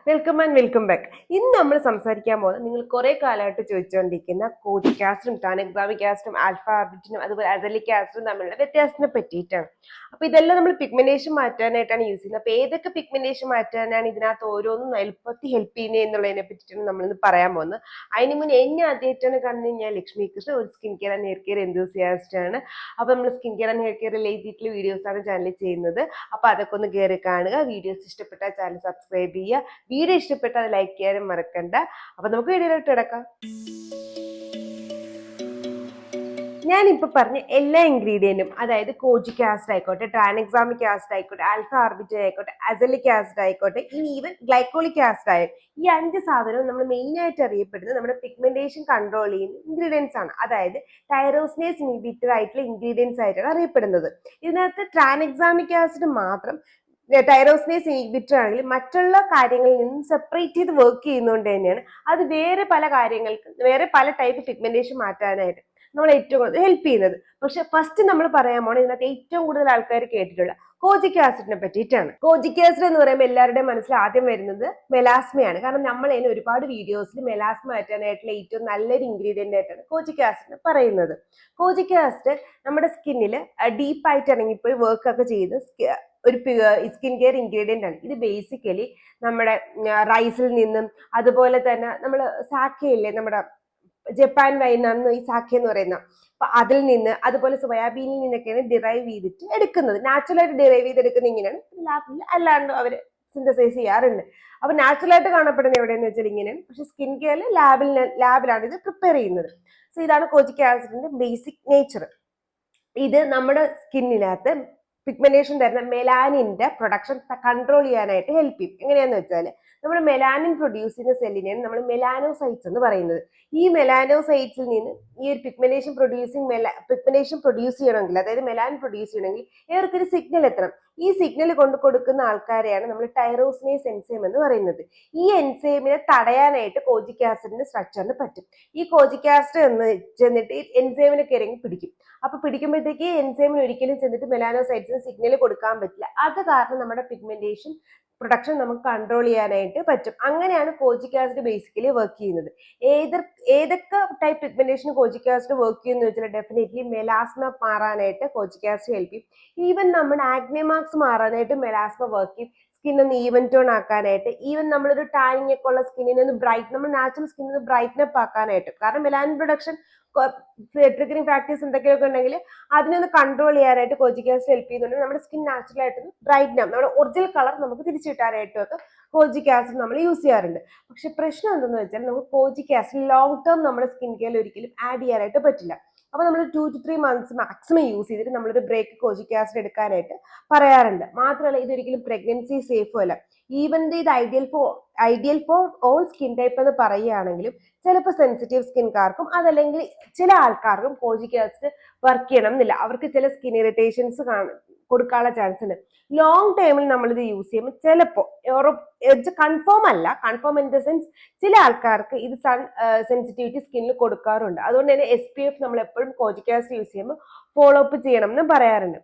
Welcome back. ഇന്ന് നമ്മൾ സംസാരിക്കാൻ പോകുന്നത് നിങ്ങൾ കുറെ കാലമായിട്ട് ചോദിച്ചുകൊണ്ടിരിക്കുന്ന കോജിക് ആസിഡും ടാനെക്സാമിക് ആസിഡും ആൽഫ ആർബിറ്റിനും അതുപോലെ അസലിക് ആസിഡും തമ്മിലുള്ള വ്യത്യാസത്തിനെ പറ്റിയിട്ടാണ്. അപ്പൊ ഇതെല്ലാം നമ്മൾ പിഗ്മെന്റേഷൻ മാറ്റാനായിട്ടാണ് യൂസ് ചെയ്യുന്നത്. അപ്പൊ ഏതൊക്കെ പിഗ്മെന്റേഷൻ മാറ്റാനാണ് ഇതിനകത്ത് ഓരോന്നും എളുപ്പത്തിൽ ഹെൽപ്പ് ചെയ്യുന്നത് എന്നുള്ളതിനെ പറ്റിയിട്ടാണ് നമ്മളിന്ന് പറയാൻ പോകുന്നത്. അതിന് മുന്നേ എന്നെ ആദ്യമായിട്ടാണ് കാണുന്നത്. ഞാൻ ലക്ഷ്മി കൃഷ്ണ, ഒരു skin care and hair care enthusiast ആണ്. അപ്പൊ നമ്മൾ skin care and hair care related videos ആണ് ചാനലിൽ ചെയ്യുന്നത്. അപ്പൊ അതൊക്കെ ഒന്ന് കയറി കാണുക. വീഡിയോസ് ഇഷ്ടപ്പെട്ടാൽ ചാനൽ സബ്സ്ക്രൈബ് ചെയ്യുക. വീഡിയോ ഇഷ്ടപ്പെട്ടാൽ ലൈക്ക് ചെയ്യാനും മറക്കണ്ട. അപ്പൊ നമുക്ക് വീഡിയോയിലോട്ട് കിടക്കാം. ഞാനിപ്പോൾ പറഞ്ഞ എല്ലാ ഇൻഗ്രീഡിയൻറ്റും, അതായത് കോജിക് ആസിഡ് ആയിക്കോട്ടെ, ടാനെക്സാമിക് ആസിഡ് ആയിക്കോട്ടെ, ആൽഫ ആർബിറ്റേറ്റ് ആയിക്കോട്ടെ, അസലിക് ആസിഡ് ആയിക്കോട്ടെ, ഇനി ഈവൻ ഗ്ലൈക്കോളിക് ആസിഡ് ആയാലും, ഈ 5 സാധനവും നമ്മൾ മെയിനായിട്ട് അറിയപ്പെടുന്നത് നമ്മുടെ പിഗ്മെന്റേഷൻ കൺട്രോൾ ചെയ്യുന്ന ഇൻഗ്രീഡിയൻസ് ആണ്. അതായത് ടൈറോസിനേസ് ഇൻഹിബിറ്റർ ആയിട്ടുള്ള ഇൻഗ്രീഡിയൻസ് ആയിട്ടാണ് അറിയപ്പെടുന്നത്. ഇതിനകത്ത് ടാനെക്സാമിക് ആസിഡ് മാത്രം ടൈറോസിനേസ് ഇൻഹിബിറ്റർ ആണെങ്കിൽ മറ്റുള്ള കാര്യങ്ങളിൽ നിന്നും സെപ്പറേറ്റ് ചെയ്ത് വർക്ക് ചെയ്യുന്നതുകൊണ്ട് തന്നെയാണ് അത് വേറെ പല കാര്യങ്ങൾക്ക്, വേറെ പല ടൈപ്പ് പിഗ്മെന്റേഷൻ മാറ്റാനായിട്ട് നമ്മൾ ഏറ്റവും കൂടുതൽ ഹെൽപ്പ് ചെയ്യുന്നത്. പക്ഷെ ഫസ്റ്റ് നമ്മൾ പറയാൻ പോണത് ഇതിനകത്ത് ഏറ്റവും കൂടുതൽ ആൾക്കാർ കേട്ടിട്ടുള്ള കോജിക് ആസിഡിനെ പറ്റിയിട്ടാണ്. കോജിക് ആസിഡ് എന്ന് പറയുമ്പോൾ എല്ലാവരുടെയും മനസ്സിൽ ആദ്യം വരുന്നത് മെലാസ്മയാണ്. കാരണം നമ്മൾ അതിന് ഒരുപാട് വീഡിയോസിൽ മെലാസ്മ മാറ്റാനായിട്ടുള്ള ഏറ്റവും നല്ലൊരു ഇൻഗ്രീഡിയന്റ് ആയിട്ടാണ് കോജിക് ആസിഡ് പറയുന്നത്. കോജിക് ആസിഡ് നമ്മുടെ സ്കിന്നിൽ ഡീപ്പായിട്ട് ഇറങ്ങിപ്പോയി വർക്ക് ഒക്കെ ചെയ്ത് ഒരു സ്കിൻ കെയർ ഇൻഗ്രീഡിയന്റ് ആണ്. ഇത് ബേസിക്കലി നമ്മുടെ റൈസിൽ നിന്നും, അതുപോലെ തന്നെ നമ്മൾ സാക്കയില്ലേ, നമ്മുടെ ജപ്പാൻ വൈനാണ് ഈ സാഖ എന്ന് പറയുന്നത്. അപ്പൊ അതിൽ നിന്ന്, അതുപോലെ സോയാബീനിൽ നിന്നൊക്കെയാണ് ഡിറൈവ് ചെയ്തിട്ട് എടുക്കുന്നത്. നാച്ചുറലായിട്ട് ഡിറൈവ് ചെയ്തെടുക്കുന്നത് ഇങ്ങനെയാണ്. ലാബിൽ അല്ലാണ്ട് അവര് സിന്തസൈസ് ചെയ്യാറുണ്ട്. അപ്പൊ നാച്ചുറലായിട്ട് കാണപ്പെടുന്നത് എവിടെയെന്ന് വെച്ചാൽ ഇങ്ങനെയാണ്. പക്ഷെ സ്കിൻ കെയറിൽ ലാബിലാണ് ഇത് പ്രിപ്പയർ ചെയ്യുന്നത്. സോ ഇതാണ് കോജിക് ആസിഡിന്റെ ബേസിക് നേച്ചർ. ഇത് നമ്മുടെ സ്കിന്നിനകത്ത് പിഗ്മെന്റേഷൻ തരുന്ന മെലാനിന്റെ പ്രൊഡക്ഷൻ കൺട്രോൾ ചെയ്യാനായിട്ട് ഹെൽപ്പ് ചെയ്യും. എങ്ങനെയാന്ന് വെച്ചാൽ നമ്മൾ മെലാനിൻ പ്രൊഡ്യൂസ് ചെയ്യുന്ന സെല്ലിനെയാണ് നമ്മൾ മെലാനോസൈറ്റ്സ് എന്ന് പറയുന്നത്. ഈ മെലാനോസൈറ്റ്സിൽ നിന്ന് ഈ ഒരു പിഗ്മെന്റേഷൻ പ്രൊഡ്യൂസ് ചെയ്യണമെങ്കിൽ, അതായത് മെലാനിൻ പ്രൊഡ്യൂസ് ചെയ്യണമെങ്കിൽ ഇവർക്കൊരു സിഗ്നൽ എത്തണം. ഈ സിഗ്നൽ കൊണ്ട് കൊടുക്കുന്ന ആൾക്കാരെയാണ് നമ്മൾ ടൈറോസിനേസ് എൻസൈം എന്ന് പറയുന്നത്. ഈ എൻസൈമിനെ തടയാനായിട്ട് കോജിക് ആസിഡിന്റെ സ്ട്രക്ചറിന് പറ്റും. ഈ കോജിക് ആസിഡ് എന്ന് ചെന്നിട്ട് എൻസൈമിനെ കയറി പിടിക്കും. അപ്പൊ പിടിക്കുമ്പോഴത്തേക്ക് എൻസൈമിന് ഒരിക്കലും ചെന്നിട്ട് മെലാനോസൈറ്റ്സിന് സിഗ്നൽ കൊടുക്കാൻ പറ്റില്ല. അത് കാരണം നമ്മുടെ പിഗ്മെന്റേഷൻ പ്രൊഡക്ഷൻ നമുക്ക് കൺട്രോൾ ചെയ്യാനായിട്ട് പറ്റും. അങ്ങനെയാണ് കോജിക് ആസിഡ് ബേസിക്കലി വർക്ക് ചെയ്യുന്നത്. ഏതൊക്കെ ടൈപ്പ് പിഗ്മെന്റേഷൻ കോജിക് ആസിഡ് വർക്ക് ചെയ്യുന്ന വെച്ചാൽ ഡെഫിനറ്റ്ലി മെലാസ്മ മാറാനായിട്ട് കോജിക് ആസിഡ് ഹെൽപ്പ് ചെയ്യും. ഈവൻ നമ്മുടെ ആക്നെ മാർക്സ് മാറാനായിട്ട് മെലാസ്മ വർക്ക് ചെയ്യും. സ്കിൻ ഒന്ന് ഈവൻ ടോൺ ആക്കാനായിട്ട്, ഈവൻ നമ്മളൊരു ടാനിങ് ഒക്കെ ഉള്ള സ്കിന്നിനെ ഒന്ന് നമ്മൾ നാച്ചുറൽ സ്കിന്നിന് ബ്രൈറ്റ്നപ്പ് ആക്കാനായിട്ട്. കാരണം മെലാനിൻ പ്രൊഡക്ഷൻ ട്രിഗറിങ് ഫാക്ടേഴ്സ് എന്തൊക്കെയൊക്കെ ഉണ്ടെങ്കിൽ അതിനൊന്ന് കൺട്രോൾ ചെയ്യാനായിട്ട് കോജിക് ആസിഡ് ഹെൽപ്പ് ചെയ്യുന്നുണ്ട്. നമ്മുടെ സ്കിൻ നാച്ചുറൽ ആയിട്ട് ബ്രൈറ്റ്നം, നമ്മുടെ ഒറിജിനൽ കളർ നമുക്ക് തിരിച്ചു കിട്ടാനായിട്ടും ഒക്കെ കോജിക് ആസിഡ് നമ്മൾ യൂസ് ചെയ്യാറുണ്ട്. പക്ഷെ പ്രശ്നം എന്തെന്ന് വെച്ചാൽ നമുക്ക് കോജിക് ആസിഡ് ലോങ് ടേം നമ്മുടെ സ്കിൻ കെയറിൽ ഒരിക്കലും ആഡ് ചെയ്യാനായിട്ട് പറ്റില്ല. അപ്പൊ നമ്മൾ 2 to 3 months മാക്സിമം യൂസ് ചെയ്തിട്ട് നമ്മളൊരു ബ്രേക്ക് കോജിക് ആസിഡ് എടുക്കാനായിട്ട് പറയാറുണ്ട്. മാത്രമല്ല ഇതൊരിക്കലും പ്രഗ്നൻസി സേഫും അല്ല. ഈവൻ ഇത് ideal for all skin type എന്ന് പറയുകയാണെങ്കിലും ചിലപ്പോൾ സെൻസിറ്റീവ് സ്കിൻകാർക്കും അതല്ലെങ്കിൽ ചില ആൾക്കാർക്കും കോജിക് ആസിഡ് വർക്ക് ചെയ്യണം എന്നില്ല. അവർക്ക് ചില സ്കിൻ ഇറിറ്റേഷൻസ് കൊടുക്കാനുള്ള ചാൻസ് ഉണ്ട്. ലോങ് ടൈമിൽ നമ്മളിത് യൂസ് ചെയ്യുമ്പോൾ ചിലപ്പോൾ കൺഫേം ഇൻ ദ സെൻസ് ചില ആൾക്കാർക്ക് ഇത് സൺ സെൻസിറ്റിവിറ്റി സ്കിന്നിൽ കൊടുക്കാറുണ്ട്. അതുകൊണ്ട് തന്നെ SPF നമ്മൾ എപ്പോഴും കോജിക് ആസിഡ് യൂസ് ചെയ്യുമ്പോൾ ഫോളോ അപ്പ് ചെയ്യണം എന്ന് പറയാറുണ്ട്.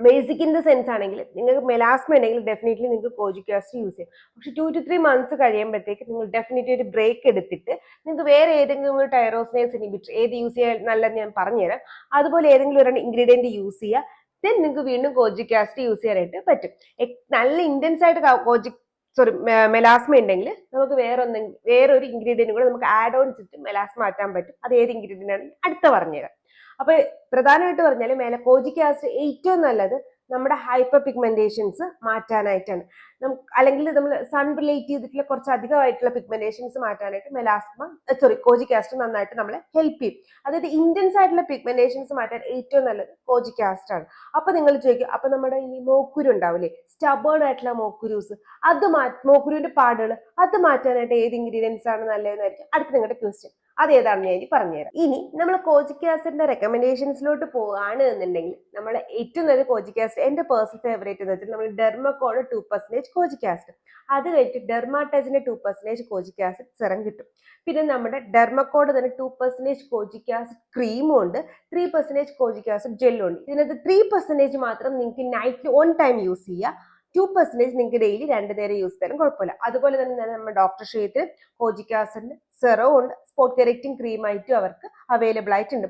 ബേസിക് ഇൻ ദ സെൻസ് ആണെങ്കിൽ നിങ്ങൾക്ക് മെലാസ്മ ഉണ്ടെങ്കിൽ ഡെഫിനറ്റ്ലി നിങ്ങൾക്ക് കോജിക് ആസിഡ് യൂസ് ചെയ്യാം. പക്ഷെ 2 to 3 months കഴിയുമ്പോഴത്തേക്ക് നിങ്ങൾ ഡെഫിനറ്റ്ലി ഒരു ബ്രേക്ക് എടുത്തിട്ട് നിങ്ങൾക്ക് വേറെ ഏതെങ്കിലും ഒരു ടൈറോസിനേസ് ഇൻഹിബിറ്റർ ഏത് യൂസ് ചെയ്യാൻ നല്ലതെന്ന് ഞാൻ പറഞ്ഞുതരാം. അതുപോലെ ഏതെങ്കിലും ഒരു ഇൻഗ്രീഡിയന്റ് യൂസ് ചെയ്യുക. ദെൻ നിങ്ങൾക്ക് വീണ്ടും കോജിക് ആസിഡ് യൂസ് ചെയ്യാനായിട്ട് പറ്റും. നല്ല ഇന്റൻസ് ആയിട്ട് മെലാസ്മ ഉണ്ടെങ്കിൽ നമുക്ക് വേറൊരു ഇൻഗ്രീഡിയന്റ് കൂടെ നമുക്ക് ആഡ് ഓൺ ചെയ്തിട്ട് മെലാസ്മ മാറ്റാൻ പറ്റും. അത് ഏത് ഇൻഗ്രീഡിയന്റ് ആണ് അടുത്ത പറഞ്ഞുതരാം. അപ്പൊ പ്രധാനമായിട്ട് പറഞ്ഞാൽ കോജിക് ആസിഡ് ഏറ്റവും നല്ലത് നമ്മുടെ ഹൈപ്പർ പിഗ്മെന്റേഷൻസ് മാറ്റാനായിട്ടാണ്. അല്ലെങ്കിൽ നമ്മൾ സൺ റിലേറ്റ് ചെയ്തിട്ടുള്ള കുറച്ച് അധികമായിട്ടുള്ള പിഗ്മെന്റേഷൻസ് മാറ്റാനായിട്ട് കോജിക് ആസിഡ് നന്നായിട്ട് നമ്മളെ ഹെൽപ്പ് ചെയ്യും. അതായത് ഇന്റൻസ് ആയിട്ടുള്ള പിഗ്മെന്റേഷൻസ് മാറ്റാൻ ഏറ്റവും നല്ലത് കോജിക് ആസിഡ് ആണ്. അപ്പൊ നിങ്ങൾ ചോദിക്കും, അപ്പൊ നമ്മുടെ ഈ മോക്കുരു ഉണ്ടാവില്ലേ, സ്റ്റബേൺ ആയിട്ടുള്ള മോക്കുരൂസ്, മോക്കുരുവിന്റെ പാടുകൾ അത് മാറ്റാനായിട്ട് ഏത് ഇൻഗ്രീഡിയൻസ് ആണ് നല്ലതെന്നായിരിക്കും അടുത്ത നിങ്ങളുടെ ക്വസ്റ്റ്യൻ. അതേതാണെന്ന് ഞാൻ പറഞ്ഞുതരാം. ഇനി നമ്മൾ കോജിക് ആസിഡിന്റെ റെക്കമെൻഡേഷൻസിലോട്ട് പോവുകയാണ് എന്നുണ്ടെങ്കിൽ നമ്മൾ ഏറ്റവും നല്ല കോജിക് ആസിഡ്, എന്റെ പേഴ്സണൽ ഫേവറേറ്റ് എന്ന് വെച്ചാൽ നമ്മൾ ഡെർമക്കോഡ് 2% കോജിക് ആസിഡ്, അത് കഴിഞ്ഞിട്ട് ഡെർമാടച്ചിന്റെ 2% കോജിക് ആസിഡ് സെറം കിട്ടും. പിന്നെ നമ്മുടെ ഡെർമക്കോഡ് തന്നെ 2% കോജിക് ആസിഡ് ക്രീമും ഉണ്ട്, 3% കോജിക് ആസിഡ് ജെല്ലും ഉണ്ട്. ഇതിനകത്ത് 3% മാത്രം നിങ്ങൾക്ക് നൈറ്റ് 1 ടൈം യൂസ് ചെയ്യുക. 2% നിങ്ങൾക്ക് ഡെയിലി 2 നേരം യൂസ് ചെയ്താലും കുഴപ്പമില്ല. അതുപോലെ തന്നെ നമ്മുടെ ഡോക്ടർ ഷെയ്ത്തിൽ കോജിക് ആസിഡിന് സെറോ ഉണ്ട്, സ്പോട്ട് കറക്റ്റിംഗ് ക്രീമായിട്ടും അവർക്ക് അവൈലബിൾ ആയിട്ടുണ്ട്.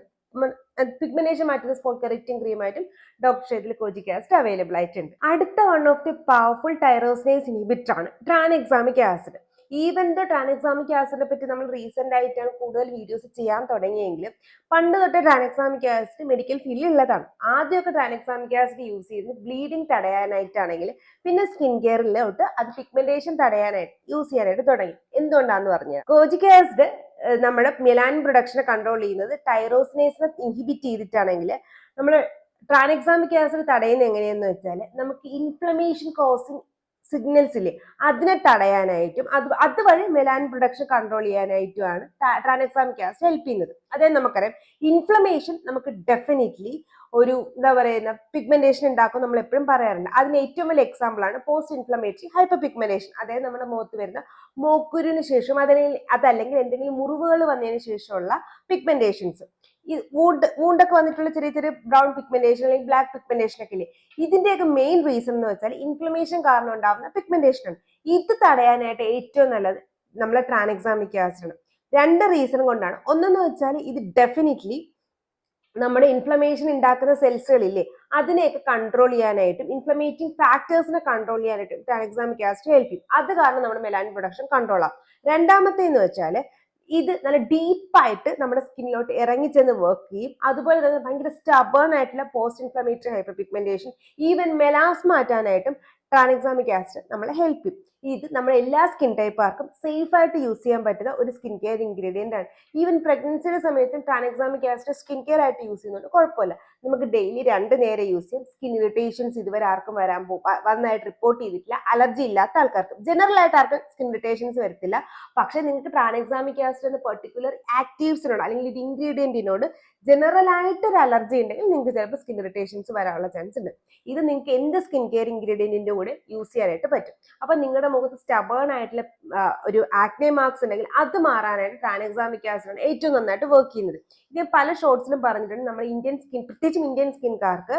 പിഗ്മെന്റേഷൻ മാറ്റുന്ന സ്പോട്ട് കറക്റ്റിംഗ് ക്രീമായിട്ടും ഡോക്ടർ ഷെയ്ത്തിൽ കോജിക് ആസിഡ് അവൈലബിൾ ആയിട്ടുണ്ട്. അടുത്ത one of the powerful tyrosinase inhibitor ആണ് tranexamic acid. Even though tranexamic ആസിഡിനെ പറ്റി നമ്മൾ റീസെന്റ് ആയിട്ടാണ് കൂടുതൽ വീഡിയോസ് ചെയ്യാൻ തുടങ്ങിയെങ്കിലും പണ്ട് തൊട്ട് ട്രാൻഎക്സാമിക് ആസിഡ് മെഡിക്കൽ ഫീൽഡിൽ ഉള്ളതാണ്. ആദ്യമൊക്കെ ട്രാൻഎക്സാമിക് ആസിഡ് യൂസ് ചെയ്യുന്നത് ബ്ലീഡിങ് തടയാനായിട്ടാണെങ്കിൽ പിന്നെ സ്കിൻ കെയറിലോട്ട് അത് പിഗ്മെന്റേഷൻ തടയാനായിട്ട് യൂസ് ചെയ്യാനായിട്ട് തുടങ്ങി. എന്തുകൊണ്ടാന്ന് പറഞ്ഞാൽ കോജിക് ആസിഡ് നമ്മുടെ മെലാനിൻ പ്രൊഡക്ഷനെ കൺട്രോൾ ചെയ്യുന്നത് ടൈറോസിനേസിനെ ഇൻഹിബിറ്റ് ചെയ്തിട്ടാണെങ്കിൽ നമ്മൾ ട്രാൻഎക്സാമിക് ആസിഡ് തടയുന്നത് എങ്ങനെയെന്ന് വെച്ചാൽ നമുക്ക് ഇൻഫ്ലമേഷൻ കോസിങ് സിഗ്നൽസ് ഇല്ലേ അതിനെ തടയാനായിട്ടും അതുവഴി മെലാനിൻ പ്രൊഡക്ഷൻ കൺട്രോൾ ചെയ്യാനായിട്ടുമാണ് ട്രാൻഎക്സാമിക് ആസിഡ് ഹെൽപ്പ് ചെയ്യുന്നത്. അതായത് നമുക്കറിയാം ഇൻഫ്ലമേഷൻ നമുക്ക് ഡെഫിനറ്റ്ലി ഒരു എന്താ പറയുന്ന പിഗ്മെന്റേഷൻ ഉണ്ടാക്കും നമ്മൾ എപ്പോഴും പറയാറുണ്ട്. അതിന് ഏറ്റവും വലിയ എക്സാമ്പിൾ ആണ് പോസ്റ്റ് ഇൻഫ്ലമേറ്ററി ഹൈപ്പർ പിഗ്മെന്റേഷൻ. അതായത് നമ്മുടെ മുഖത്ത് വരുന്ന മോക്കുരുവിന് ശേഷം അതല്ലെങ്കിൽ എന്തെങ്കിലും മുറിവുകൾ വന്നതിന് ശേഷമുള്ള പിഗ്മെന്റേഷൻസ്, ഈ വൂണ്ടൊക്കെ വന്നിട്ടുള്ള ചെറിയ ചെറിയ ബ്രൗൺ പിഗ്മെന്റേഷൻ അല്ലെങ്കിൽ ബ്ലാക്ക് പിഗ്മെന്റേഷൻ ഒക്കെ ഇല്ലേ, ഇതിന്റെയൊക്കെ മെയിൻ റീസൺ എന്ന് വെച്ചാൽ ഇൻഫ്ലമേഷൻ കാരണം ഉണ്ടാകുന്ന പിഗ്മെന്റേഷൻ ആണ്. ഇത് തടയാനായിട്ട് ഏറ്റവും നല്ലത് നമ്മളെ ട്രാൻഎക്സാമിക് ആസിഡ് ആണ്. 2 റീസൺ കൊണ്ടാണ്. ഒന്നെന്ന് വെച്ചാൽ ഇത് ഡെഫിനറ്റ്ലി നമ്മുടെ ഇൻഫ്ലമേഷൻ ഉണ്ടാക്കുന്ന സെൽസുകളില്ലേ അതിനെയൊക്കെ കൺട്രോൾ ചെയ്യാനായിട്ടും ഇൻഫ്ലമേറ്റിംഗ് ഫാക്ടേഴ്സിനെ കൺട്രോൾ ചെയ്യാനായിട്ടും ട്രാൻഎക്സാമിക് ആസിഡ് ഹെൽപ്പ് ചെയ്യും. അത് കാരണം നമ്മുടെ മെലാനിൻ പ്രൊഡക്ഷൻ കൺട്രോൾ ആവും. രണ്ടാമത്തേന്ന് വെച്ചാൽ ഇത് നല്ല ഡീപ്പായിട്ട് നമ്മുടെ സ്കിന്നിലോട്ട് ഇറങ്ങിച്ചെന്ന് വർക്ക് ചെയ്യും. അതുപോലെ തന്നെ ഭയങ്കര സ്റ്റബേൺ ആയിട്ടുള്ള post inflammatory hyperpigmentation even melasma മാറ്റാനായിട്ടും ട്രാൻഎക്സാമിക് ആസിഡ് നമ്മളെ ഹെൽപ്പ് ചെയ്യും. ഇത് നമ്മുടെ എല്ലാ സ്കിൻ ടൈപ്പുകാർക്കും സേഫ് ആയിട്ട് യൂസ് ചെയ്യാൻ പറ്റുന്ന ഒരു സ്കിൻ കെയർ ഇൻഗ്രീഡിയന്റ് ആണ്. ഈവൻ പ്രഗ്നൻസിയുടെ സമയത്തും ട്രാൻഎക്സാമിക് ആസിഡ് സ്കിൻ കെയർ ആയിട്ട് യൂസ് ചെയ്യുന്നുണ്ട്, കുഴപ്പമില്ല. നമുക്ക് ഡെയിലി 2 നേരം യൂസ് ചെയ്യാം. സ്കിൻ ഇറിറ്റേഷൻസ് ഇതുവരെ ആർക്കും വന്നതായിട്ട് റിപ്പോർട്ട് ചെയ്തിട്ടില്ല. അലർജി ഇല്ലാത്ത ആൾക്കാർക്ക്, ജനറൽ ആയിട്ട് ആർക്കും സ്കിൻ ഇറിറ്റേഷൻസ് വരത്തില്ല. പക്ഷെ നിങ്ങൾക്ക് ട്രാൻഎക്സാമിക് ആസിഡ് എന്ന പെർട്ടിക്കുലർ ആക്റ്റീവ്സിനോട് അല്ലെങ്കിൽ ഒരു ഇൻഗ്രീഡിയന്റിനോട് ജനറൽ ആയിട്ട് ഒരു അലർജി ഉണ്ടെങ്കിൽ നിങ്ങൾക്ക് ചിലപ്പോൾ സ്കിൻ ഇറിറ്റേഷൻസ് വരാനുള്ള ചാൻസ് ഉണ്ട്. ഇത് നിങ്ങൾക്ക് എന്ത് സ്കിൻ കെയർ ഇൻഗ്രീഡിയന്റിന്റെ കൂടെ യൂസ് ചെയ്യാനായിട്ട് പറ്റും. അപ്പൊ നിങ്ങളുടെ മുഖത്ത് സ്റ്റബേൺ ആയിട്ടുള്ള ഒരു ആക്നെ മാർക്സ് ഉണ്ടെങ്കിൽ അത് മാറാനായിട്ട് ട്രാൻഎക്സാമിക് ആസിഡ് ആണ് ഏറ്റവും നന്നായിട്ട് വർക്ക് ചെയ്യുന്നത്. ഇത് പല ഷോർട്സിലും പറഞ്ഞിട്ടുണ്ട്. നമ്മുടെ ഇന്ത്യൻ സ്കിൻ, പ്രത്യേകിച്ചും ഇന്ത്യൻ സ്കിൻകാർക്ക്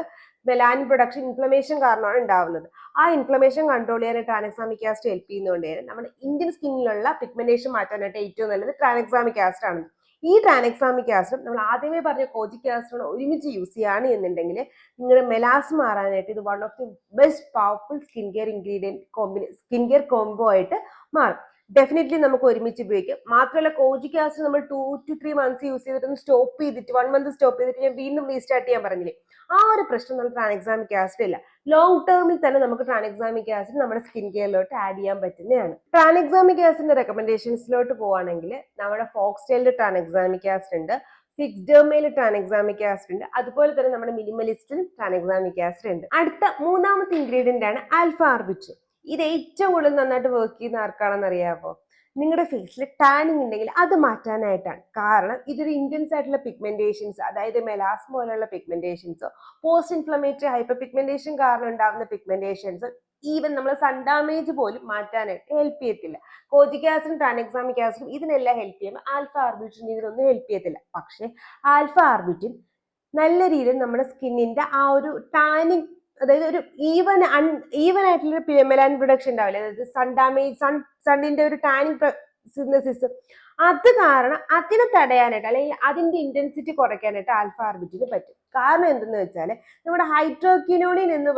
മെലാനിൻ പ്രൊഡക്ഷൻ ഇൻഫ്ലമേഷൻ കാരണമാണ് ഉണ്ടാവുന്നത്. ആ ഇൻഫ്ലമേഷൻ കൺട്രോൾ ചെയ്യാനായിട്ട് ട്രാൻഎക്സാമിക് ആസിഡ് ഹെൽപ്പ് ചെയ്യുന്നതുകൊണ്ട് തന്നെ നമ്മുടെ ഇന്ത്യൻ സ്കിന്നിലുള്ള പിഗ്മെന്റേഷൻ മാറ്റാനായിട്ട് ഏറ്റവും നല്ലത് ട്രാൻഎക്സാമിക് ആസിഡ് ആണ്. ഈ ട്രാൻഎക്സാമിക് ആസിഡ് നമ്മൾ ആദ്യമേ പറഞ്ഞ കോജിക് ആസിഡ് ഒരുമിച്ച് യൂസ് ചെയ്യുകയാണ് എന്നുണ്ടെങ്കിൽ നിങ്ങളുടെ മെലാസ് മാറാനായിട്ട് ഇത് one of the best powerful skin care ingredient skin care combo ആയിട്ട് മാറും. ഡെഫിനറ്റ്ലി നമുക്ക് ഒരുമിച്ച് ഉപയോഗിക്കാം. മാത്രമല്ല കോജിക് ആസിഡ് നമ്മൾ 2 to 3 months യൂസ് ചെയ്തിട്ട് സ്റ്റോപ്പ് ചെയ്തിട്ട് 1 month സ്റ്റോപ്പ് ചെയ്തിട്ട് ഞാൻ വീണ്ടും റീസ്റ്റാർട്ട് ചെയ്യാൻ പറഞ്ഞില്ലേ, ആ ഒരു പ്രശ്നം നമ്മൾ ട്രാൻഎക്സാമിക് ആസിഡ് ഇല്ല. ലോങ് ടേമിൽ തന്നെ നമുക്ക് ട്രാൻഎക്സാമിക് ആസിഡ് നമ്മുടെ സ്കിൻ കെയറിലോട്ട് ആഡ് ചെയ്യാൻ പറ്റുന്നതാണ്. ട്രാൻഎക്സാമിക് ആസിഡിന്റെ റെക്കമെൻഡേഷൻസിലോട്ട് പോവാണെങ്കിൽ നമ്മുടെ ഫോക്സ്റ്റൈലിൽ ട്രാൻഎക്സാമിക് ആസിഡ് ഉണ്ട്, ഫിക്സ്ഡെർമയിൽ ട്രാൻഎക്സാമിക് ആസിഡ് ഉണ്ട്, അതുപോലെ തന്നെ നമ്മുടെ മിനിമലിസ്റ്റിലും ട്രാൻഎക്സാമിക് ആസിഡ് ഉണ്ട്. അടുത്ത മൂന്നാമത്തെ ഇൻഗ്രീഡിയന്റ് ആണ് ആൽഫ ആർബിറ്റ്. ഇത് ഏറ്റവും കൂടുതൽ നന്നായിട്ട് വർക്ക് ചെയ്യുന്ന ആർക്കാണെന്ന് അറിയാമോ? നിങ്ങളുടെ ഫേസിൽ ടാനിങ് ഉണ്ടെങ്കിൽ അത് മാറ്റാനായിട്ടാണ്. കാരണം ഇതൊരു ഇന്റൻസ് ആയിട്ടുള്ള പിഗ്മെന്റേഷൻസ്, അതായത് മെലാസ്മ പോലെയുള്ള പിഗ്മെന്റേഷൻസോ പോസ്റ്റ് ഇൻഫ്ലമേറ്ററി ഹൈപ്പർ പിഗ്മെന്റേഷൻ കാരണം ഉണ്ടാകുന്ന പിഗ്മെന്റേഷൻസ് ഈവൻ നമ്മൾ സൺ ഡാമേജ് പോലും മാറ്റാനായിട്ട് ഹെൽപ്പ് ചെയ്യത്തില്ല. കോജിക് ആസിഡും ട്രാൻഎക്സാമിക് ആസിഡും ഇതിനെല്ലാം ഹെൽപ്പ് ചെയ്യുമ്പോൾ ആൽഫ ആർബിറ്റിൻ ഇതിനൊന്നും ഹെൽപ്പ് ചെയ്യത്തില്ല. പക്ഷേ ആൽഫ ആർബിറ്റിൻ നല്ല രീതിയിൽ നമ്മുടെ സ്കിന്നിന്റെ ആ ഒരു ടാനിങ്, അതായത് ഒരു ഈവൻ ആയിട്ടുള്ള മെലാനിൻ പ്രൊഡക്ഷൻ ഉണ്ടാവില്ല, അതായത് സൺ ഡാമേജ്, സണ്ണിന്റെ ഒരു ടാനിങ് സിന്തസിസ്, അത് കാരണം അതിനെ തടയാനായിട്ട് അല്ലെങ്കിൽ അതിന്റെ ഇന്റൻസിറ്റി കുറയ്ക്കാനായിട്ട് ആൽഫ ആർബിറ്റിന് പറ്റും. കാരണം എന്തെന്ന് വെച്ചാൽ നമ്മുടെ ഹൈഡ്രോക്വിനോണിൻ എന്ന്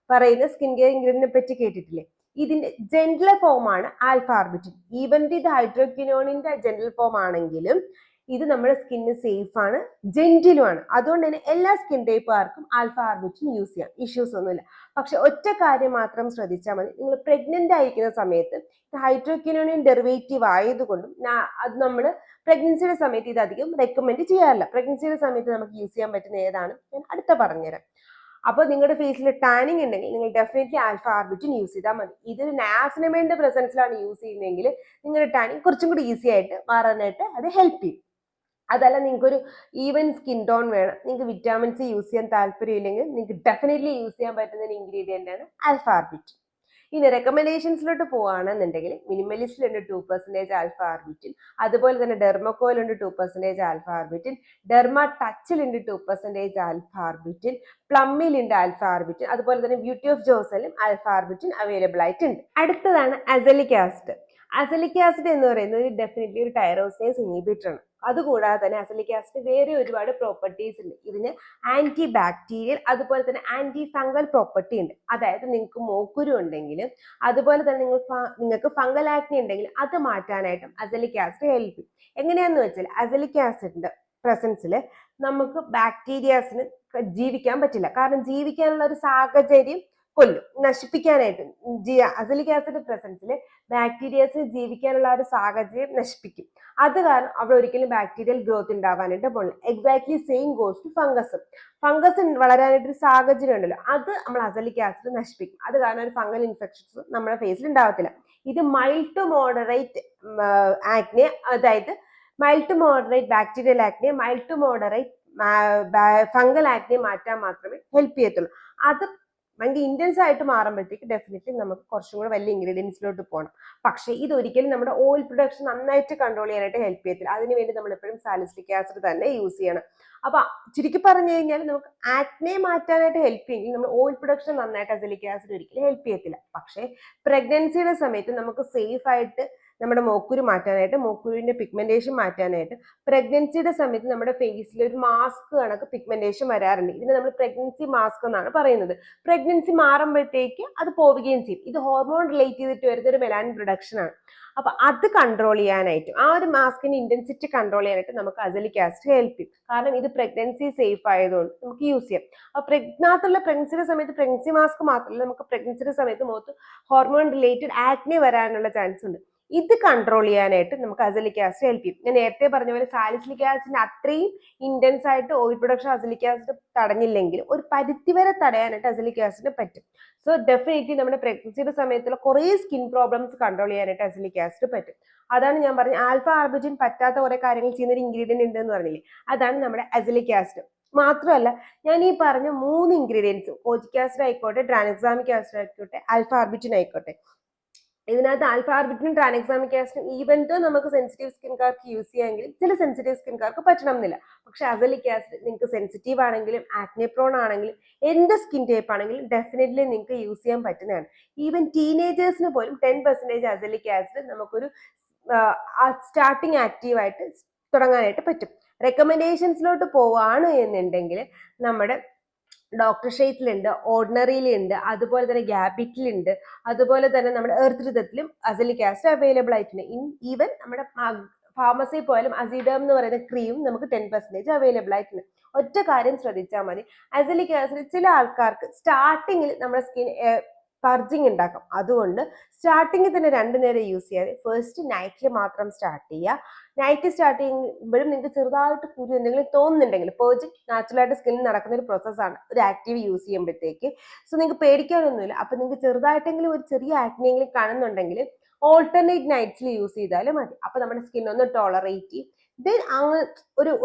പറയുന്ന സ്കിൻ കെയർ ഇൻഗ്രീഡിയന്റിനെ പറ്റി കേട്ടിട്ടില്ലേ? ഇതിന്റെ ജെന്റൽ ഫോം ആണ് ആൽഫ ആർബിറ്റിൻ. ഈവൻ ഇത് ഹൈഡ്രോക്വിനോണിന്റെ ജെന്റൽ ഫോം ആണെങ്കിലും ഇത് നമ്മുടെ സ്കിന്നിന് സേഫ് ആണ്, ജെന്റിലും ആണ്. അതുകൊണ്ട് തന്നെ എല്ലാ സ്കിൻ ടൈപ്പുകാർക്കും ആൽഫ ആർബിറ്റിൻ യൂസ് ചെയ്യാം, ഇഷ്യൂസ് ഒന്നുമില്ല. പക്ഷെ ഒറ്റ കാര്യം മാത്രം ശ്രദ്ധിച്ചാൽ മതി, നിങ്ങൾ പ്രഗ്നന്റ് ആയിരിക്കുന്ന സമയത്ത് ഹൈഡ്രോക്വിനോണിൻ ഡെറിവേറ്റീവ് ആയതുകൊണ്ടും അത് നമ്മൾ പ്രഗ്നൻസിയുടെ സമയത്ത് ഇത് അധികം റെക്കമെൻഡ് ചെയ്യാറില്ല. പ്രഗ്നൻസിയുടെ സമയത്ത് നമുക്ക് യൂസ് ചെയ്യാൻ പറ്റുന്ന ഏതാണ് ഞാൻ അടുത്ത പറഞ്ഞുതരാം. അപ്പോൾ നിങ്ങളുടെ ഫേസിൽ ടാനിങ് ഉണ്ടെങ്കിൽ നിങ്ങൾ ഡെഫിനറ്റ്ലി ആൽഫ ആർബിറ്റിൻ യൂസ് ചെയ്താൽ മതി. ഇതൊരു നാസിനമൈഡിന്റെ പ്രസൻസിലാണ് യൂസ് ചെയ്യുന്നതെങ്കിൽ നിങ്ങളുടെ ടാനിങ് കുറച്ചും കൂടി ഈസി ആയിട്ട് മാറാനായിട്ട് അത് ഹെൽപ്പ് ചെയ്യും. അതല്ല നിങ്ങൾക്കൊരു ഈവൻ സ്കിൻ ടോൺ വേണം, നിങ്ങൾക്ക് വിറ്റാമിൻസ് യൂസ് ചെയ്യാൻ താല്പര്യമില്ലെങ്കിൽ നിങ്ങൾക്ക് ഡെഫിനറ്റ്ലി യൂസ് ചെയ്യാൻ പറ്റുന്ന ഒരു ഇൻഗ്രീഡിയന്റ് ആണ് ആൽഫ ആർബിറ്റിൻ. ഇനി റെക്കമെൻഡേഷൻസിലോട്ട് പോവുകയാണെന്നുണ്ടെങ്കിൽ മിനിമലിസ്റ്റിലുണ്ട് 2% ആൽഫ ആർബിറ്റിൻ, അതുപോലെ തന്നെ ഡെർമക്കോയിലുണ്ട് 2% ആൽഫ ആർബിറ്റിൻ, ഡെർമ ടച്ചിലുണ്ട് 2% ആൽഫ ആർബിറ്റിൻ, പ്ലമ്മിലുണ്ട് ആൽഫ ആർബിറ്റിൻ, അതുപോലെ തന്നെ ബ്യൂട്ടി ഓഫ് ജോസലും ആൽഫ ആർബിറ്റിൻ അവൈലബിൾ ആയിട്ടുണ്ട്. അടുത്തതാണ് അസലിക് ആസിഡ്. അസലിക് ആസിഡ് എന്ന് പറയുന്നത് ഡെഫിനറ്റ്ലി ഒരു ടൈറോസിനേസ് ഇൻഹിബിറ്റർ ആണ്. അതുകൂടാതെ തന്നെ അസലിക് ആസിഡ് വേറെ ഒരുപാട് പ്രോപ്പർട്ടീസ് ഉണ്ട്. ഇതിന് ആന്റി ബാക്ടീരിയൽ അതുപോലെ തന്നെ ആന്റി ഫംഗൽ പ്രോപ്പർട്ടി ഉണ്ട്. അതായത് നിങ്ങൾക്ക് മോക്കുരു ഉണ്ടെങ്കിലും അതുപോലെ തന്നെ നിങ്ങൾക്ക് ഫംഗൽ ആക്നി ഉണ്ടെങ്കിലും അത് മാറ്റാനായിട്ടും അസലിക് ആസിഡ് ഹെൽപ്പ് ചെയ്യും. എങ്ങനെയാന്ന് വെച്ചാൽ അസലിക് ആസിഡിന്റെ പ്രസൻസിൽ നമുക്ക് ബാക്ടീരിയാസിന് ജീവിക്കാൻ പറ്റില്ല. കാരണം ജീവിക്കാനുള്ള ഒരു സാഹചര്യം കൊല്ലും, നശിപ്പിക്കാനായിട്ട്. അസലിക് ആസിഡ് പ്രസൻസിൽ ബാക്ടീരിയസിന് ജീവിക്കാനുള്ള ഒരു സാഹചര്യം നശിപ്പിക്കും. അത് കാരണം അവിടെ ഒരിക്കലും ബാക്ടീരിയൽ ഗ്രോത്ത് ഉണ്ടാവാനായിട്ട് പോകില്ല. Exactly same goes to fungus. Fungus വളരാനായിട്ടൊരു സാഹചര്യം ഉണ്ടല്ലോ, അത് നമ്മൾ അസലിക് ആസിഡ് നശിപ്പിക്കും. അത് കാരണം ഒരു ഫംഗൽ ഇൻഫെക്ഷൻസ് നമ്മുടെ ഫേസിൽ ഉണ്ടാവത്തില്ല. ഇത് മൈൽഡ് ടു മോഡറേറ്റ് ആക്നെ, അതായത് mild to moderate bacterial acne, mild to moderate fungal acne മാറ്റാൻ മാത്രമേ ഹെൽപ്പ് ചെയ്യത്തുള്ളൂ. അത് ഭയങ്കര ഇന്റൻസ് ആയിട്ട് മാറുമ്പോഴത്തേക്ക് ഡെഫിനറ്റ്ലി നമുക്ക് കുറച്ചും കൂടെ വലിയ ഇൻഗ്രീഡിയൻസിലോട്ട് പോകണം. പക്ഷേ ഇതൊരിക്കലും നമ്മുടെ ഓയിൽ പ്രൊഡക്ഷൻ നന്നായിട്ട് കൺട്രോൾ ചെയ്യാനായിട്ട് ഹെൽപ്പ് ചെയ്യത്തില്ല. അതിനുവേണ്ടി നമ്മൾ എപ്പോഴും സാലിസിലിക് ആസിഡ് തന്നെ യൂസ് ചെയ്യണം. അപ്പൊ ചുരുക്കി പറഞ്ഞു കഴിഞ്ഞാൽ നമുക്ക് ആക്നെ മാറ്റാനായിട്ട് ഹെൽപ്പ് ചെയ്യും. നമ്മൾ ഓയിൽ പ്രൊഡക്ഷൻ നന്നായിട്ട് അസലിക് ആസിഡ് ഒരിക്കലും ഹെൽപ്പ് ചെയ്യത്തില്ല. പക്ഷേ പ്രഗ്നൻസിയുടെ സമയത്ത് നമുക്ക് സേഫ് ആയിട്ട് നമ്മുടെ മോക്കുരു മാറ്റാനായിട്ട്, മോക്കുരുവിന്റെ പിഗ്മെന്റേഷൻ മാറ്റാനായിട്ട്, പ്രഗ്നൻസിയുടെ സമയത്ത് നമ്മുടെ ഫേസിൽ ഒരു മാസ്ക് കണക്ക് പിഗ്മെന്റേഷൻ വരാറുണ്ട്. ഇതിനെ നമ്മൾ പ്രഗ്നൻസി മാസ്ക് എന്നാണ് പറയുന്നത്. പ്രഗ്നൻസി മാറുമ്പോഴത്തേക്ക് അത് പോവുകയും ചെയ്യും. ഇത് ഹോർമോൺ റിലേറ്റ് ചെയ്തിട്ട് വരുന്ന ഒരു മെലാനിൻ പ്രൊഡക്ഷൻ ആണ്. അപ്പൊ അത് കൺട്രോൾ ചെയ്യാനായിട്ടും ആ ഒരു മാസ്കിന്റെ ഇന്റൻസിറ്റി കൺട്രോൾ ചെയ്യാനായിട്ട് നമുക്ക് അസലിക് ആസിഡ് ഹെൽപ്പ് ചെയ്യും. കാരണം ഇത് പ്രഗ്നൻസി സേഫ് ആയതുകൊണ്ട് നമുക്ക് യൂസ് ചെയ്യാം. അപ്പൊ പ്രഗ്നൻസിയുടെ സമയത്ത് പ്രഗ്നൻസി മാസ്ക് മാത്രമല്ല, നമുക്ക് പ്രഗ്നൻസിയുടെ സമയത്ത് മുഖത്ത് ഹോർമോൺ റിലേറ്റഡ് ആക്നെ വരാനുള്ള ചാൻസ് ഉണ്ട്. ഇത് കൺട്രോൾ ചെയ്യാനായിട്ട് നമുക്ക് അസലിക് ആസിഡ് ഹെൽപ്പ് ചെയ്യും. ഞാൻ നേരത്തെ പറഞ്ഞ പോലെ സാലിസിലിക് ആസിഡിന് അത്രയും ഇന്റൻസ് ആയിട്ട് ഓയിൽ പ്രൊഡക്ഷൻ അസലിക് ആസിഡ് തടഞ്ഞില്ലെങ്കിൽ ഒരു പരിധി വരെ തടയാനായിട്ട് അസലിക് ആസിഡിന് പറ്റും. സോ ഡെഫിനറ്റ്ലി നമ്മുടെ പ്രഗ്നൻസിയുടെ സമയത്തുള്ള കുറേ സ്കിൻ പ്രോബ്ലംസ് കൺട്രോൾ ചെയ്യാനായിട്ട് അസലിക് ആസിഡ് പറ്റും. അതാണ് ഞാൻ പറഞ്ഞ ആൽഫ ആർബിറ്റിൻ പറ്റാത്ത കുറെ കാര്യങ്ങൾ ചെയ്യുന്ന ഒരു ഇൻഗ്രീഡിയന്റ് ഉണ്ട് എന്ന് പറഞ്ഞില്ലേ, അതാണ് നമ്മുടെ അസലിക് ആസിഡ്. മാത്രമല്ല ഞാൻ ഈ പറഞ്ഞ 3 ഇൻഗ്രീഡിയൻസും കോജിക് ആസിഡ് ആയിക്കോട്ടെ, ട്രാൻഎക്സാമിക് ആസിഡ് ആയിക്കോട്ടെ, ആൽഫ ആർബിറ്റിൻ ആയിക്കോട്ടെ, ഇതിനകത്ത് ആൽഫ ആർബിറ്റിനും ട്രാൻഎക്സാമിക് ആസിഡും ഈവൻ ദോ നമുക്ക് സെൻസിറ്റീവ് സ്കിൻകാർക്ക് യൂസ് ചെയ്യാമെങ്കിലും ചില സെൻസിറ്റീവ് സ്കിൻകാർക്ക് പറ്റണം എന്നില്ല. പക്ഷെ അസലിക് ആസിഡ് നിങ്ങൾക്ക് സെൻസിറ്റീവ് ആണെങ്കിലും ആക്നെ പ്രോൺ ആണെങ്കിലും എന്ത് സ്കിൻ ടൈപ്പ് ആണെങ്കിലും ഡെഫിനറ്റ്ലി നിങ്ങൾക്ക് യൂസ് ചെയ്യാൻ പറ്റുന്നതാണ്. ഈവൻ ടീനേജേഴ്സിന് പോലും 10% അസലിക് ആസിഡ് നമുക്കൊരു സ്റ്റാർട്ടിങ് ആക്റ്റീവായിട്ട് തുടങ്ങാനായിട്ട് പറ്റും. റെക്കമെൻഡേഷൻസിലോട്ട് പോവാണ് എന്നുണ്ടെങ്കിൽ നമ്മുടെ ഡോക്ടർ ഷെയ്റ്റിലുണ്ട്, ഓർഡിനറിയിലുണ്ട്, അതുപോലെ തന്നെ ഗ്യാബിറ്റിലുണ്ട്, അതുപോലെ തന്നെ നമ്മുടെ എർത്ത് ഋതത്തിലും അസലിക് ആസിഡ് അവൈലബിൾ ആയിട്ടുണ്ട്. ഈവൻ നമ്മുടെ ഫാർമസിയിൽ പോയാലും അസിഡം എന്ന് പറയുന്ന ക്രീം നമുക്ക് 10% അവൈലബിൾ ആയിട്ടുണ്ട്. ഒറ്റ കാര്യം ശ്രദ്ധിച്ചാൽ മതി, അസലിക് ആസിഡ് ചില ആൾക്കാർക്ക് സ്റ്റാർട്ടിങ്ങിൽ നമ്മുടെ സ്കിൻ പർജിങ് ഉണ്ടാക്കും. അതുകൊണ്ട് സ്റ്റാർട്ടിങ്ങിൽ തന്നെ 2 നേരം യൂസ് ചെയ്യാതെ ഫസ്റ്റ് നൈറ്റിൽ മാത്രം സ്റ്റാർട്ട് ചെയ്യുക. നൈറ്റ് സ്റ്റാർട്ട് ചെയ്യുമ്പോഴും നിങ്ങൾക്ക് ചെറുതായിട്ട് കുരു എന്തെങ്കിലും തോന്നുന്നുണ്ടെങ്കിൽ, പേർജിങ് നാച്ചുറലായിട്ട് സ്കിന്നിൽ നടക്കുന്ന ഒരു പ്രോസസ്സാണ് ഒരു ആക്റ്റീവ് യൂസ് ചെയ്യുമ്പോഴത്തേക്ക്. സോ നിങ്ങൾക്ക് പേടിക്കാനൊന്നുമില്ല. അപ്പൊ നിങ്ങൾക്ക് ചെറുതായിട്ടെങ്കിലും ഒരു ചെറിയ ആക്നെയെങ്കിലും കാണുന്നുണ്ടെങ്കിൽ ഓൾട്ടർനേറ്റ് നൈറ്റ്സിൽ യൂസ് ചെയ്താലും മതി. അപ്പൊ നമ്മുടെ സ്കിൻ ഒന്ന് ടോളറേറ്റ് ചെയ്യും. ദെൻ അങ്ങ്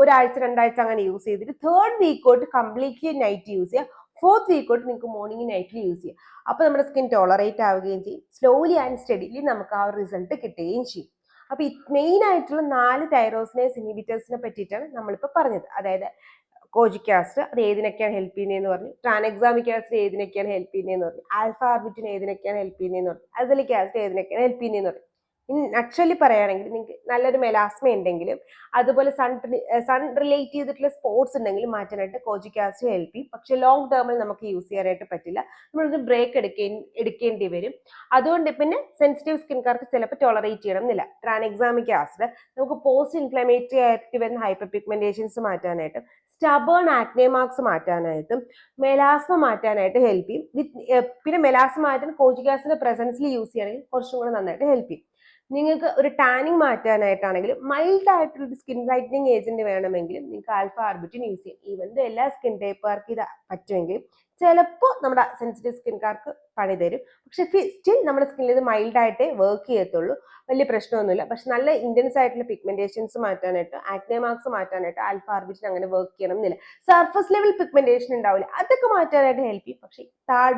ഒരാഴ്ച 2 ആഴ്ച അങ്ങനെ യൂസ് ചെയ്തിട്ട് 3rd വീക്കോട്ട് കംപ്ലീറ്റ്ലി നൈറ്റ് യൂസ് ചെയ്യുക. 4th വീക്കോട്ട് നിങ്ങൾക്ക് മോർണിംഗ് നൈറ്റിൽ യൂസ് ചെയ്യാം. അപ്പൊ നമ്മുടെ സ്കിൻ ടോളറേറ്റ് ആവുകയും ചെയ്യും. സ്ലോലി ആൻഡ് സ്റ്റഡിലി നമുക്ക് ആ ഒരു റിസൾട്ട് കിട്ടുകയും ചെയ്യും. അപ്പൊ മെയിൻ ആയിട്ടുള്ള 4 തൈറോസിനേസ് ഇൻഹിബിറ്റേഴ്സിനെ പറ്റിയിട്ടാണ് നമ്മളിപ്പോൾ പറഞ്ഞത്. അതായത് കോജിക് ആസിഡ് അത് ഏതിനൊക്കെയാണ് ഹെൽപ്പ് ചെയ്യുന്നതെന്ന് പറഞ്ഞു, ട്രാൻഎക്സാമിക് ആസിഡ് ഏതിനൊക്കെയാണ് ഹെൽപ്പ് ചെയ്യുന്നതെന്ന് പറഞ്ഞു, ആൽഫ ആർബിറ്റിൻ ഏതിനൊക്കെയാണ് ഹെൽപ്പ് ചെയ്യുന്നതെന്ന് പറഞ്ഞു, അസലിക് ആസിഡ് ഏതിനൊക്കെയാണ് ഹെൽപ്പ് ചെയ്യുന്നതെന്ന് പറഞ്ഞു. ഇനി നക്ഷലി പറയുകയാണെങ്കിൽ നിങ്ങൾക്ക് നല്ലൊരു മെലാസ്മ ഉണ്ടെങ്കിലും അതുപോലെ സൺ റിലേറ്റ് ചെയ്തിട്ടുള്ള സ്പോട്സ് ഉണ്ടെങ്കിലും മാറ്റാനായിട്ട് കോജിക് ആസിഡ് ഹെൽപ്പ് ചെയ്യും. പക്ഷെ ലോങ് ടേമിൽ നമുക്ക് യൂസ് ചെയ്യാനായിട്ട് പറ്റില്ല, നമ്മളൊരു ബ്രേക്ക് എടുക്കേണ്ടി വരും. അതുകൊണ്ട് പിന്നെ സെൻസിറ്റീവ് സ്കിൻകാർക്ക് ചിലപ്പോൾ ടോളറേറ്റ് ചെയ്യണം എന്നില്ല. ട്രാൻഎക്സാമിക് ആസിഡ് നമുക്ക് പോസ്റ്റ് ഇൻഫ്ലമേറ്ററി ആയിട്ട് വരുന്ന ഹൈപ്പർ പിഗ്മെന്റേഷൻസ് മാറ്റാനായിട്ടും സ്റ്റബേൺ ആക്നെ മാർക്സ് മാറ്റാനായിട്ടും മെലാസ്മ മാറ്റാനായിട്ട് ഹെൽപ്പ് ചെയ്യും. പിന്നെ മെലാസ്മ മാറ്റാൻ കോജിക് ആസിഡിന്റെ പ്രസൻസിൽ യൂസ് ചെയ്യുകയാണെങ്കിൽ കുറച്ചും കൂടെ നന്നായിട്ട് ഹെൽപ്പ് ചെയ്യും. നിങ്ങൾക്ക് ഒരു ടാനിങ് മാറ്റാനായിട്ടാണെങ്കിലും മൈൽഡ് ആയിട്ടുള്ള സ്കിൻ ബ്രൈറ്റനിങ് ഏജന്റ് വേണമെങ്കിലും നിങ്ങൾക്ക് ആൽഫ ആർബിറ്റിൻ യൂസ് ചെയ്യാം. ഈവൻ എല്ലാ സ്കിൻ ടൈപ്പുകാർക്ക് ഇത് പറ്റുമെങ്കിലും ചിലപ്പോൾ നമ്മുടെ സെൻസിറ്റീവ് സ്കിൻകാർക്ക് പണി തരും. പക്ഷെ സ്റ്റിൽ നമ്മുടെ സ്കിന്നിൽ ഇത് മൈൽഡായിട്ടേ വർക്ക് ചെയ്യത്തുള്ളൂ, വലിയ പ്രശ്നമൊന്നുമില്ല. പക്ഷെ നല്ല ഇന്റൻസ് ആയിട്ടുള്ള പിഗ്മെന്റേഷൻസ് മാറ്റാനായിട്ട്, ആക്നെ മാർക്സ് മാറ്റാനായിട്ട് ആൽഫ ആർബിറ്റിൻ അങ്ങനെ വർക്ക് ചെയ്യണം എന്നില്ല. സർഫസ് ലെവൽ പിഗ്മെന്റേഷൻ ഉണ്ടാവില്ല, അതൊക്കെ മാറ്റാനായിട്ട് ഹെൽപ്പ് ചെയ്യും. പക്ഷെ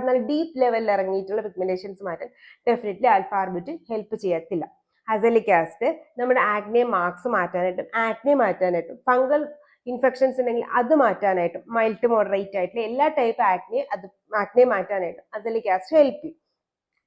നല്ല ഡീപ്പ് ലെവലിൽ ഇറങ്ങിയിട്ടുള്ള പിഗ്മെന്റേഷൻസ് മാറ്റാൻ ഡെഫിനറ്റ്ലി ആൽഫ ആർബിറ്റിൻ ഹെൽപ്പ് ചെയ്യത്തില്ല. അസലിക് ആസിഡ് നമ്മുടെ ആക്നെ മാർക്സ് മാറ്റാനായിട്ടും ആക്നെ മാറ്റാനായിട്ടും ഫംഗൽ ഇൻഫെക്ഷൻസ് ഉണ്ടെങ്കിൽ അത് മാറ്റാനായിട്ടും മൈൽഡ് ടു മോഡറേറ്റ് ആയിട്ടുള്ള എല്ലാ ടൈപ്പ് ആക്നെ മാറ്റാനായിട്ടും അസലിക് ആസിഡ് ഹെൽപ്പ് ചെയ്യും.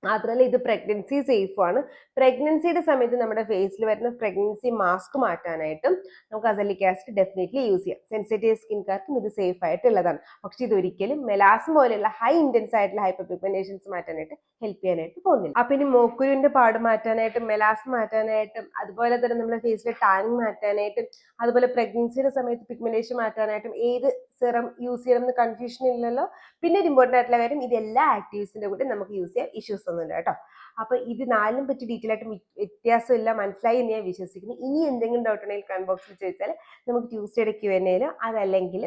മാത്രമല്ല ഇത് പ്രഗ്നൻസി സേഫ് ആണ്. പ്രഗ്നൻസിയുടെ സമയത്ത് നമ്മുടെ ഫേസിൽ വരുന്ന പ്രഗ്നൻസി മാസ്ക് മാറ്റാനായിട്ടും നമുക്ക് അസലിക് ആസിഡ് ഡെഫിനറ്റ്ലി യൂസ് ചെയ്യാം. സെൻസിറ്റീവ് സ്കിൻകാർക്കും ഇത് സേഫ് ആയിട്ടുള്ളതാണ്. പക്ഷെ ഇത് ഒരിക്കലും മെലാസം പോലെയുള്ള ഹൈ ഇന്റൻസ് ആയിട്ടുള്ള ഹൈപ്പർ പിഗ്മെന്റേഷൻസ് മാറ്റാനായിട്ട് ഹെൽപ്പ് ചെയ്യാനായിട്ട് പോകുന്നില്ല. അപ്പൊ ഇനി മോക്കുരുവിന്റെ പാട് മാറ്റാനായിട്ടും മെലാസം മാറ്റാനായിട്ടും അതുപോലെ തന്നെ നമ്മുടെ ഫേസിലെ ടാനിങ് മാറ്റാനായിട്ടും അതുപോലെ പ്രഗ്നൻസിയുടെ സമയത്ത് പിഗ്മെന്റേഷൻ മാറ്റാനായിട്ടും ഏത് സിറം യൂസ് ചെയ്യണം എന്ന് കൺഫ്യൂഷൻ ഇല്ലല്ലോ. പിന്നെ ഒരു ഇമ്പോർട്ടൻ്റ് ആയിട്ടുള്ള കാര്യം, ഇത് എല്ലാ ആക്റ്റീവ്സിന്റെ കൂടെ നമുക്ക് യൂസ് ചെയ്യാം, ഇഷ്യൂസ് ഒന്നുമില്ല കേട്ടോ. അപ്പൊ ഇത് നാലിനും പറ്റി ഡീറ്റെയിൽ ആയിട്ട് വ്യത്യാസമില്ല, മനസ്സിലായി എന്ന് ഞാൻ വിശ്വസിക്കുന്നു. ഇനി എന്തെങ്കിലും ഡൗട്ട് ഉണ്ടെങ്കിൽ കമന്റ് ബോക്സിൽ ചോദിച്ചാൽ നമുക്ക് ട്യൂസ്ഡേയുടെ Q&A അതല്ലെങ്കിൽ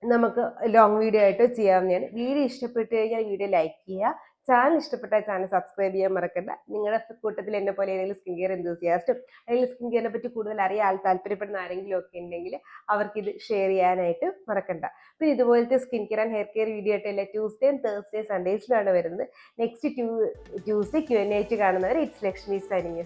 നമുക്ക് ലോങ് വീഡിയോ ആയിട്ട് ചെയ്യാവുന്നതാണ്. വീഡിയോ ഇഷ്ടപ്പെട്ടു കഴിഞ്ഞാൽ വീഡിയോ ലൈക്ക് ചെയ്യുക, ചാനൽ ഇഷ്ടപ്പെട്ടാൽ ചാനൽ സബ്സ്ക്രൈബ് ചെയ്യാൻ മറക്കണ്ട. നിങ്ങളുടെ കൂട്ടത്തിൽ എന്നെ പോലെ ഏതെങ്കിലും സ്കിൻ കെയർ എന്തൂസിയാസ്റ്റും അല്ലെങ്കിൽ സ്കിൻ കെയറിനെ പറ്റി കൂടുതൽ അറിയാൻ താല്പര്യപ്പെടുന്ന ആരെങ്കിലും ഒക്കെ ഉണ്ടെങ്കിൽ അവർക്ക് ഇത് ഷെയർ ചെയ്യാനായിട്ട് മറക്കണ്ട. പിന്നെ ഇതുപോലത്തെ skin care and hair care video ആയിട്ട് എല്ലാ ട്യൂസ്ഡേയും തേഴ്സ്ഡേ സൺഡേസിലാണ് വരുന്നത്. നെക്സ്റ്റ് ട്യൂസ്ഡേ Q&A ആയിട്ട് കാണുന്നവരെ ഇറ്റ്സ് ലക്ഷ്മി സൈനിങ്.